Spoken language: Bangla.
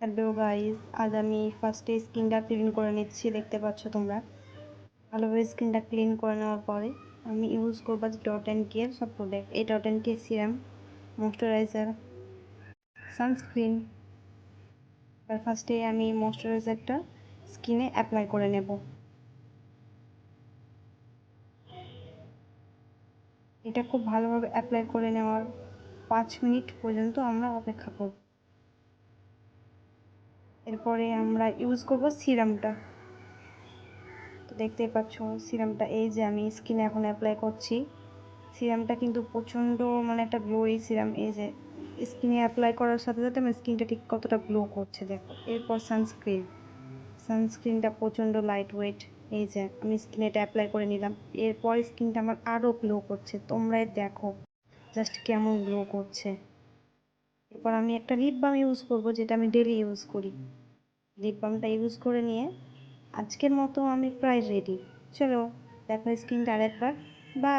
হ্যালো গাইস, আজ আমি ফার্স্টে স্কিনটা ক্লিন করে নিচ্ছি। দেখতে পাচ্ছ তোমরা। ভালোভাবে স্কিনটা ক্লিন করে নেওয়ার পরে আমি ইউজ করবো ডট অ্যান্ড কেয়ার সব প্রোডাক্ট। এই dot and care serum, moisturiser, sunscreen. আর ফার্স্টে আমি ময়শ্চারাইজারটা স্কিনে অ্যাপ্লাই করে নেব। এটা খুব ভালোভাবে অ্যাপ্লাই করে নেওয়ার 5 মিনিট পর্যন্ত আমরা অপেক্ষা করব। এরপরে আমরা ইউজ করব সিরামটা। তো দেখতেই পাচ্ছ সিরামটা, এই যে আমি স্কিনে এখন অ্যাপ্লাই করছি। সিরামটা কিন্তু প্রচণ্ড একটা গ্লোই সিরাম। এই যে স্কিনে অ্যাপ্লাই করার সাথে সাথে আমার স্কিনটা ঠিক কতটা গ্লো করছে দেখো। এরপর সানস্ক্রিনটা প্রচণ্ড লাইট ওয়েট। এই যে আমি স্কিনে এটা অ্যাপ্লাই করে নিলাম। এরপর স্কিনটা আমার আরও গ্লো করছে, তোমরাই দেখো জাস্ট কেমন গ্লো করছে। এরপর আমি একটা লিপ বাম ইউজ করবো, যেটা আমি ডেলি ইউজ করি। লিপ বামটা ইউজ করে নিয়ে আজকের মতো আমি প্রায় রেডি। চলো দেখো স্কিনটা আরেকবার। বাই।